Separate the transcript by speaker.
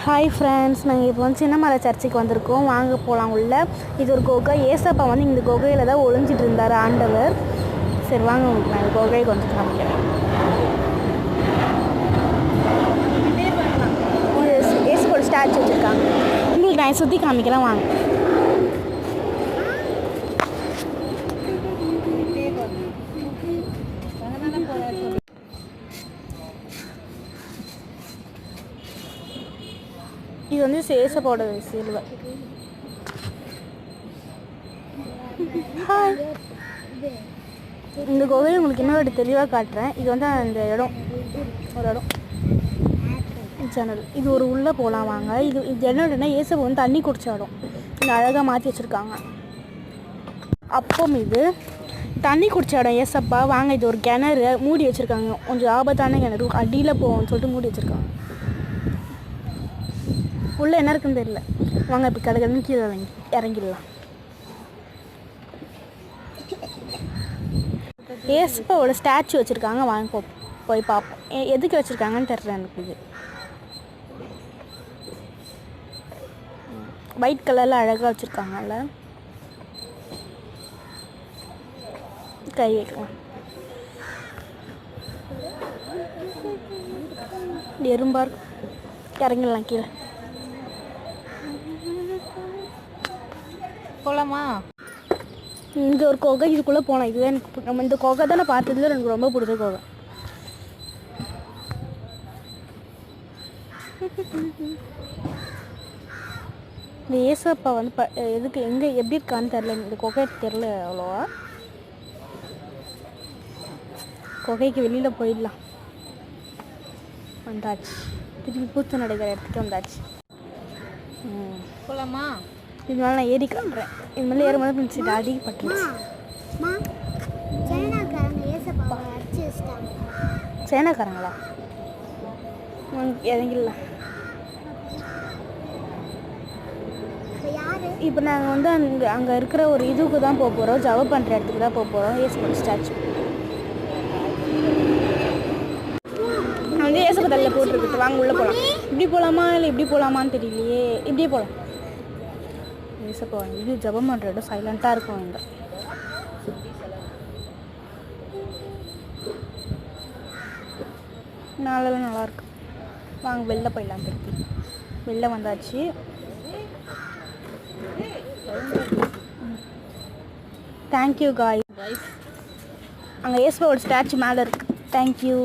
Speaker 1: Hi friends, நாங்கள் இப்போ வந்து சின்னமலை சர்ச்சுக்கு வந்திருக்கோம். வாங்க போகலாம் உள்ள. இது ஒரு குகை. ஏசப்பா வந்து இந்த குகையில் தான் ஒளிஞ்சிட்டு இருந்தார் ஆண்டவர். சரி வாங்க, உங்களுக்கு நான் குகையை கொஞ்சம் காமிக்கிறேன். ஏசப்போட ஸ்டாச்சு வச்சுருக்காங்க. உங்களுக்கு நான் சுற்றி காமிக்கிறேன் வாங்க. இது வந்து ஏசப்போட சிலுவை. ஹாய், இந்த கோவிலை உங்களுக்கு இன்னொரு தெளிவாக காட்டுறேன். இது வந்து அந்த இடம், ஒரு இடம் சேனல். இது ஒரு உள்ளே போகலாம் வாங்க. இது என்னன்னா ஏசப்பா வந்து தண்ணி குடிச்ச இடம். இந்த அழகாக மாற்றி வச்சுருக்காங்க. அப்பம் இது தண்ணி குடிச்ச இடம் ஏசப்பா. வாங்க, இது ஒரு கிணறு மூடி வச்சுருக்காங்க. கொஞ்சம் ஆபத்தான கிணறு, அடியில் போகும்னு சொல்லிட்டு மூடி வச்சுருக்காங்க. உள்ளே என்ன இருக்குன்னு தெரியல. வாங்க இப்படி கடற்கரை கீழே இறங்கிடலாம். ஏசப்பாவோட ஸ்டாச்சு வச்சுருக்காங்க. வாங்க போய் பார்ப்போம். எதுக்கு வச்சுருக்காங்கன்னு தெரியல எனக்கு. இது ஒயிட் கலரில் அழகாக வச்சுருக்காங்கல்ல. கை வைக்கலாம். எறும்பார் இறங்கிடலாம் கீழே. போகலாமா? இங்கே ஒரு குகை, இதுக்குள்ளே போகலாம். இதுதான் எனக்கு நம்ம இந்த குகை தான் நான் பார்த்ததுல எனக்கு ரொம்ப பிடிச்ச குகை. இந்த ஏசப்பா வந்து எதுக்கு எங்கே எப்படி இருக்கான்னு தெரில. இந்த குகை தெரில அவ்வளோவா. குகைக்கு வெளியில் போயிடலாம். வந்தாச்சு. திருப்பி பூத்து நடைகிற இடத்துக்கு வந்தாச்சு. போகலாமா? இது மேலே நான் ஏறி காட்டுறேன். இது மேலே ஏறும்போது பிடிச்சிட்டு அடிப்பட்டுருச்சு. சேனாக்காரங்களா? இறங்கிடலாம். இப்போ நாங்கள் வந்து அங்கே இருக்கிற ஒரு இதுக்கு தான் போக போகிறோம். ஜபம் பண்ணுற இடத்துக்கு தான் போக போகிறோம். ஏசப்பா ஸ்டாச்சு வந்து ஏசப்பா தலையில் போட்டுருக்குது. வாங்க உள்ளே போகலாம். இப்படி போகலாமா இல்லை இப்படி போகலாமான்னு தெரியலையே. இப்படியே போகலாம். ஏசப்பா இது ஜபம் பண்ணுற இடம் சைலண்ட்டாக இருக்கும். இங்கே நாளெல்லாம் நல்லாயிருக்கு. வாங்க வெளில போயிடலாம். திருப்பி வெளில வந்தாச்சு. Thank you guys. அங்கே ஏசப்பாவோட ஸ்டாச்சு மேலே இருக்குது. தேங்க்யூ.